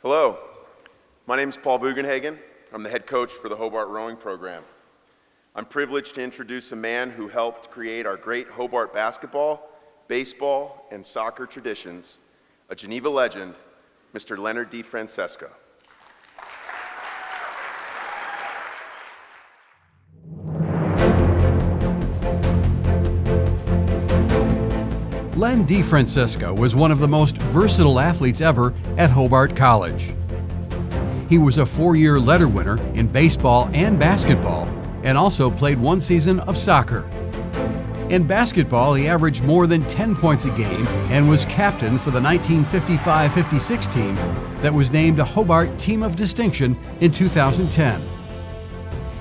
Hello, my name is Paul Bugenhagen. I'm the head coach for the Hobart Rowing Program. I'm privileged to introduce a man who helped create our great Hobart basketball, baseball, and soccer traditions, a Geneva legend, Mr. Leonard DeFrancesco. Len DeFrancesco was one of the most versatile athletes ever at Hobart College. He was a 4-year letter winner in baseball and basketball, and also played 1 season of soccer. In basketball, he averaged more than 10 points a game and was captain for the 1955-56 team that was named a Hobart Team of Distinction in 2010.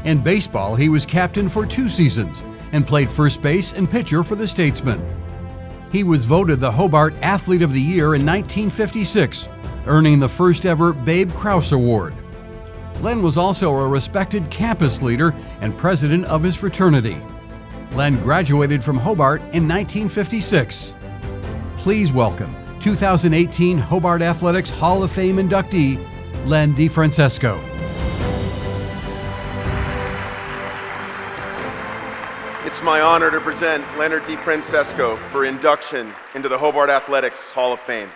In baseball, he was captain for 2 seasons and played first base and pitcher for the Statesmen. He was voted the Hobart Athlete of the Year in 1956, earning the first ever Babe Krause Award. Len was also a respected campus leader and president of his fraternity. Len graduated from Hobart in 1956. Please welcome 2018 Hobart Athletics Hall of Fame inductee, Len DeFrancesco. It's my honor to present Leonard DeFrancesco for induction into the Hobart Athletics Hall of Fame.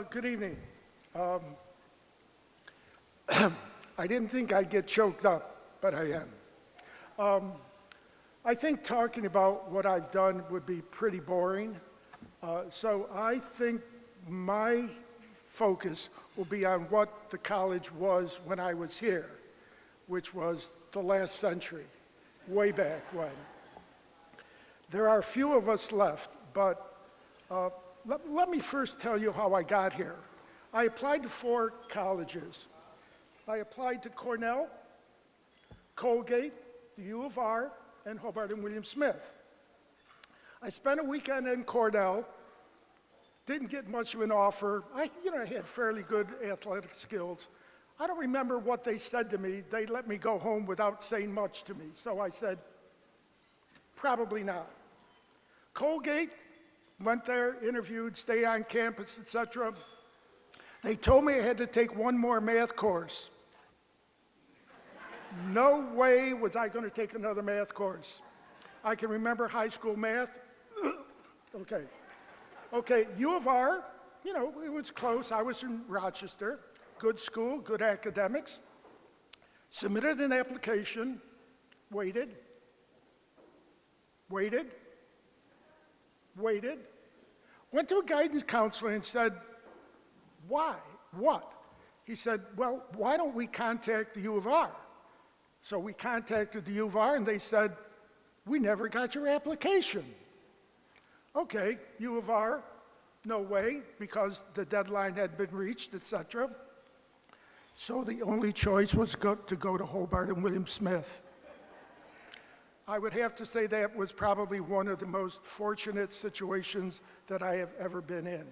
Good evening. I didn't think I'd get choked up, but I am. I think talking about what I've done would be pretty boring, so I think my focus will be on what the college was when I was here, which was the last century, way back when. There are a few of us left, but let me first tell you how I got here. I applied to 4 colleges. I applied to Cornell, Colgate, the U of R, and Hobart and William Smith. I spent a weekend in Cornell, didn't get much of an offer. I had fairly good athletic skills. I don't remember what they said to me. They let me go home without saying much to me. So I said, probably not. Colgate, went there, interviewed, stayed on campus, etc. They told me I had to take 1 more math course. No way was I going to take another math course. I can remember high school math. Okay, U of R, it was close. I was in Rochester. Good school, good academics. Submitted an application, waited. Went to a guidance counselor and said, why? What? He said, well, why don't we contact the U of R? So we contacted the U of R and they said, we never got your application. Okay, U of R, no way, because the deadline had been reached, etc. So the only choice was to go to Hobart and William Smith. I would have to say that was probably one of the most fortunate situations that I have ever been in.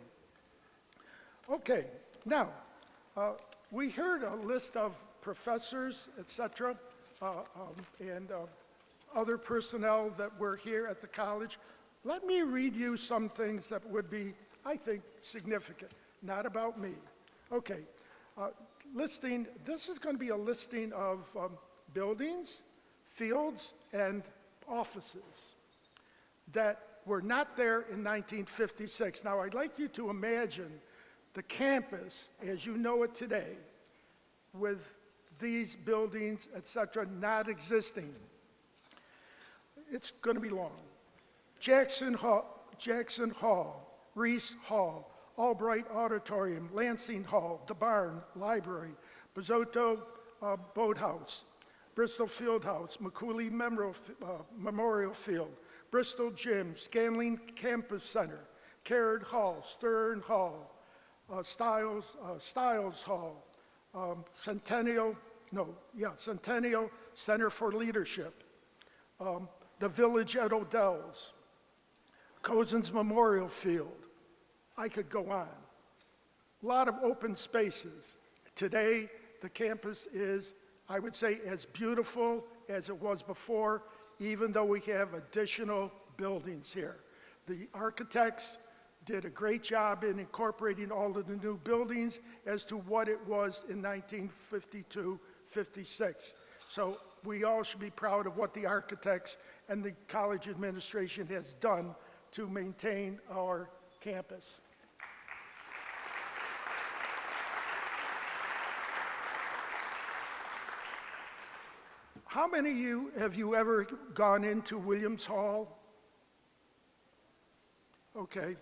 Okay, now, we heard a list of professors, etc., and other personnel that were here at the college. Let me read you some things that would be, I think, significant, not about me. Okay, listing, this is going to be a listing of buildings, fields, and offices that were not there in 1956. Now, I'd like you to imagine the campus as you know it today with these buildings, etc., not existing. It's going to be long. Jackson Hall, Reese Hall, Albright Auditorium, Lansing Hall, the Barn Library, Bizzotto Boathouse, Bristol Fieldhouse, McCooley Memorial Field, Bristol Gym, Scanlon Campus Center, Caird Hall, Stern Hall, Stiles Hall, Centennial Center for Leadership, the Village at Odell's, Cozen's Memorial Field. I could go on. A lot of open spaces. Today, the campus is, I would say, as beautiful as it was before, even though we have additional buildings here. The architects did a great job in incorporating all of the new buildings as to what it was in 1952, 56. So we all should be proud of what the architects and the college administration has done to maintain our campus. How many of you have you ever gone into Williams Hall? Okay.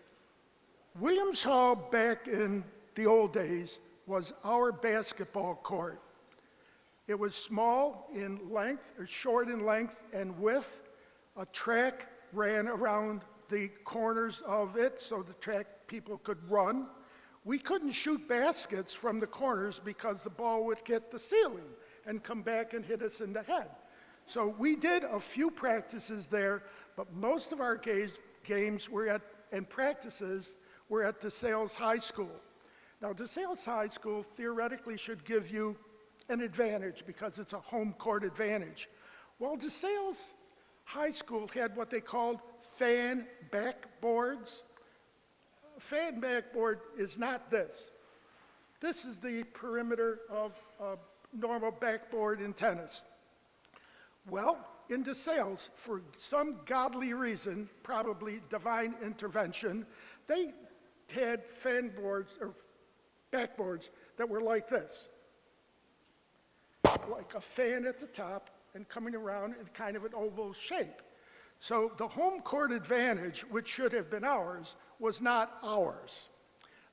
Williams Hall back in the old days was our basketball court. It was small in length, or short in length and width. A track ran around the corners of it so the track people could run. We couldn't shoot baskets from the corners because the ball would hit the ceiling and come back and hit us in the head. So we did a few practices there, but most of our games were and practices were at DeSales High School. Now, DeSales High School theoretically should give you an advantage because it's a home court advantage. Well, DeSales High School had what they called fan backboards. A fan backboard is not this. This is the perimeter of a normal backboard in tennis. Well, in DeSales, for some godly reason, probably divine intervention, they had fan boards or backboards that were like this. Like a fan at the top and coming around in kind of an oval shape. So the home court advantage, which should have been ours, was not ours.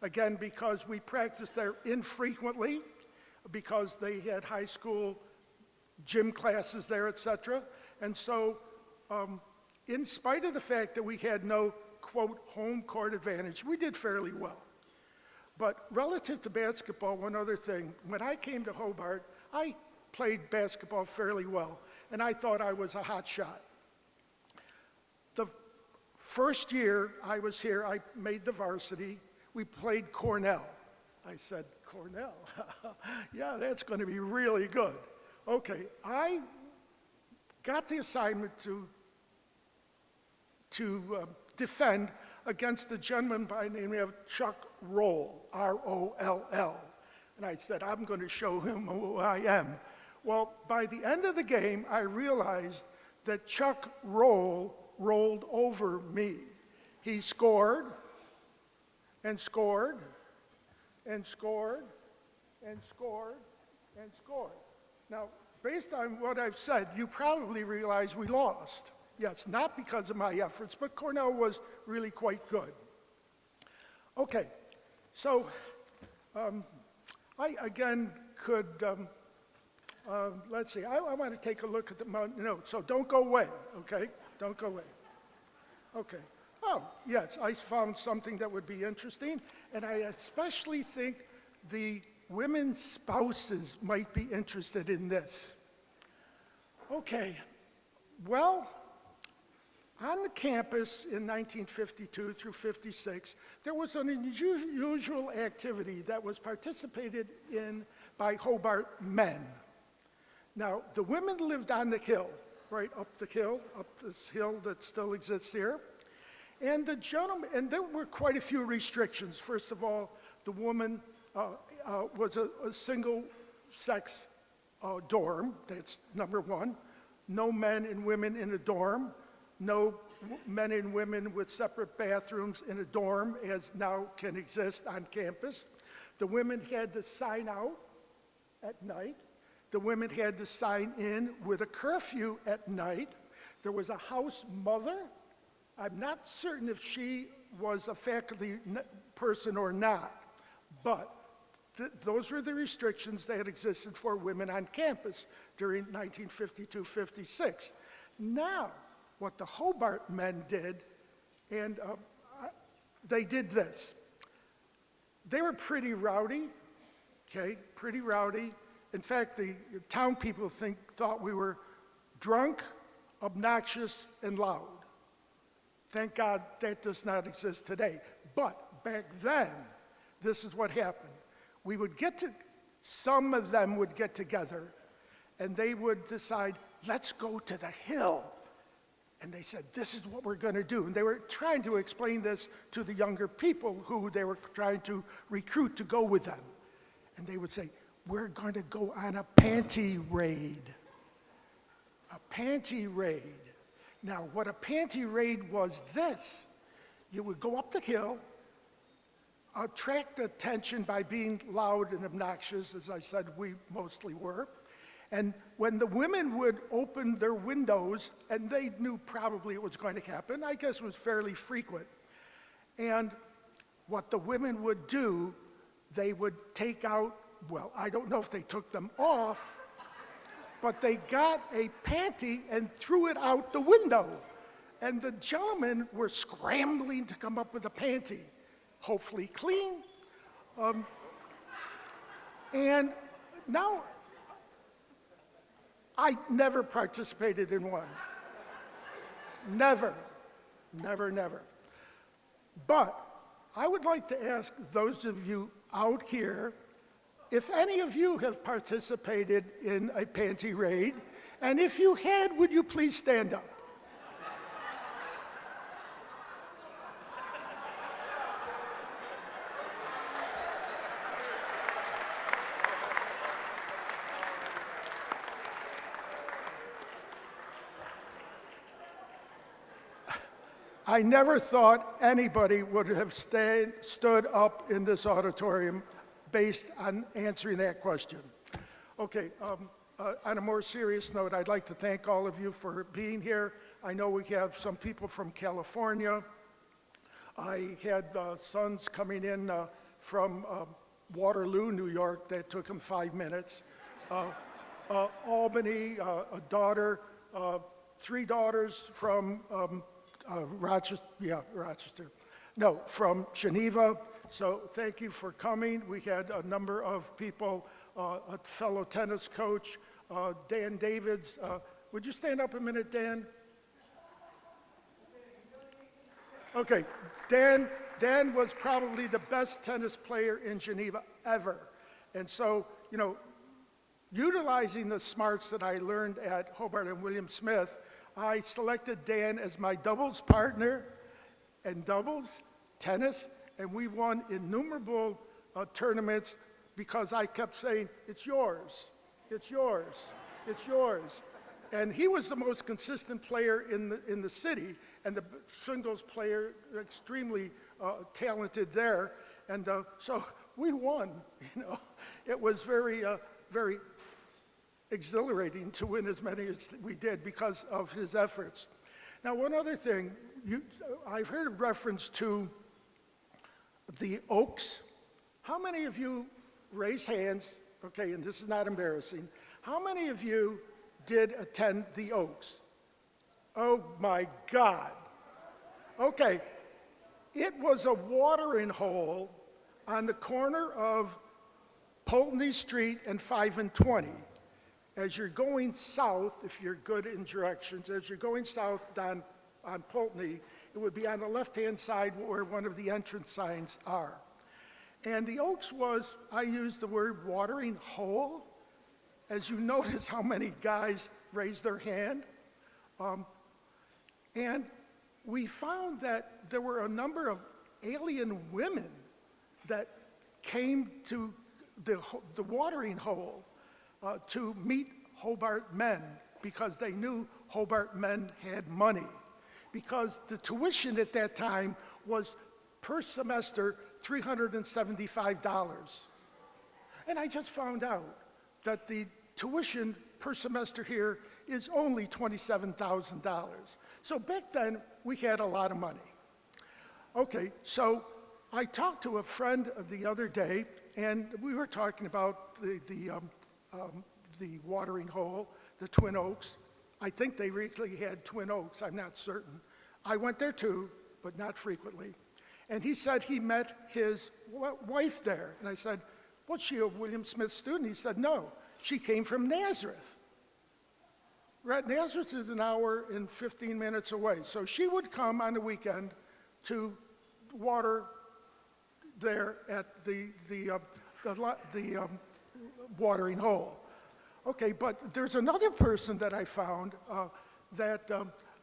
Again, because we practiced there infrequently, because they had high school gym classes there, etc. And so, in spite of the fact that we had no, quote, home court advantage, we did fairly well. But relative to basketball, one other thing, when I came to Hobart, I played basketball fairly well, and I thought I was a hot shot. The first year I was here, I made the varsity. We played Cornell. I said, Cornell? Yeah, that's going to be really good. Okay, I got the assignment to defend against a gentleman by the name of Chuck Roll, R-O-L-L. And I said, I'm going to show him who I am. Well, by the end of the game, I realized that Chuck Roll rolled over me. He scored, and scored, and scored, and scored, and scored. Now, based on what I've said, you probably realize we lost. Yes, not because of my efforts, but Cornell was really quite good. Okay, so I again could, let's see, I want to take a look at the notes, so don't go away, okay? Don't go away. Okay. Oh, yes, I found something that would be interesting, and I especially think the women's spouses might be interested in this. Okay, well, on the campus in 1952 through 56, there was an unusual activity that was participated in by Hobart men. Now, the women lived on the hill, right up the hill, up this hill that still exists here. And the gentlemen, and there were quite a few restrictions. First of all, the woman was a single-sex dorm, that's number one. No men and women in a dorm. No men and women with separate bathrooms in a dorm, as now can exist on campus. The women had to sign out at night. The women had to sign in with a curfew at night. There was a house mother. I'm not certain if she was a faculty person or not, but those were the restrictions that existed for women on campus during 1952-56. Now, what the Hobart men did, and they did this. They were pretty rowdy, okay, pretty rowdy. In fact, the town people thought we were drunk, obnoxious, and loud. Thank God that does not exist today. But back then, this is what happened. Some of them would get together, and they would decide let's go to the hill. And they said, this is what we're going to do. And they were trying to explain this to the younger people who they were trying to recruit to go with them. And they would say, we're going to go on a panty raid. A panty raid. Now, what a panty raid was this. You would go up the hill, attract attention by being loud and obnoxious, as I said we mostly were. And when the women would open their windows, and they knew probably it was going to happen, I guess it was fairly frequent. And what the women would do, they would take out, well, I don't know if they took them off, but they got a panty and threw it out the window. And the gentlemen were scrambling to come up with a panty, hopefully clean. And now, I never participated in one. Never, never, never. But I would like to ask those of you out here, if any of you have participated in a panty raid, and if you had, would you please stand up? I never thought anybody would have stood up in this auditorium based on answering that question. Okay, on a more serious note, I'd like to thank all of you for being here. I know we have some people from California. I had sons coming in from Waterloo, New York, that took them 5 minutes. Albany, a daughter, 3 daughters from Rochester. No, from Geneva. So thank you for coming. We had a number of people, a fellow tennis coach, Dan Davids. Would you stand up a minute, Dan? Okay, Dan was probably the best tennis player in Geneva ever. And so, you know, utilizing the smarts that I learned at Hobart and William Smith, I selected Dan as my doubles partner in doubles, tennis, and we won innumerable tournaments because I kept saying, it's yours, it's yours, it's yours. And he was the most consistent player in the city, and the singles player, extremely talented there. And so we won, you know. It was very, very exhilarating to win as many as we did because of his efforts. Now, one other thing, I've heard a reference to the Oaks. How many of you, raise hands, okay, and this is not embarrassing, how many of you did attend the Oaks? Oh my God. Okay, it was a watering hole on the corner of Pulteney Street and 5 and 20. As you're going south, if you're good in directions, as you're going south on Pulteney, it would be on the left-hand side where one of the entrance signs are. And the Oaks was, I used the word watering hole, as you notice how many guys raised their hand. And we found that there were a number of alien women that came to the watering hole to meet Hobart men because they knew Hobart men had money. Because the tuition at that time was per semester $375. And I just found out that the tuition per semester here is only $27,000. So back then, we had a lot of money. Okay, so I talked to a friend the other day, and we were talking about the watering hole, the Twin Oaks. I think they really had Twin Oaks, I'm not certain. I went there too, but not frequently. And he said he met his wife there. And I said, was she a William Smith student? He said, no, she came from Nazareth. Right, Nazareth is an hour and 15 minutes away. So she would come on the weekend to water there at the watering hole. Okay, but there's another person that I found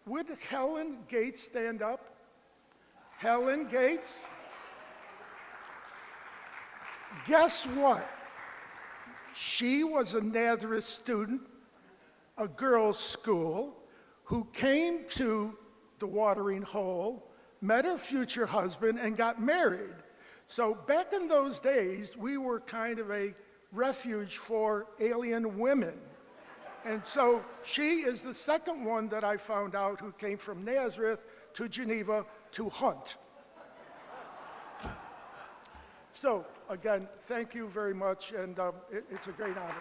would Helen Gates stand up? Helen Gates? Guess what? She was a Nazareth student, a girls' school, who came to the watering hole, met her future husband, and got married. So back in those days, we were kind of a refuge for alien women. And so she is the second one that I found out who came from Nazareth to Geneva to hunt. So again, thank you very much, and it's a great honor.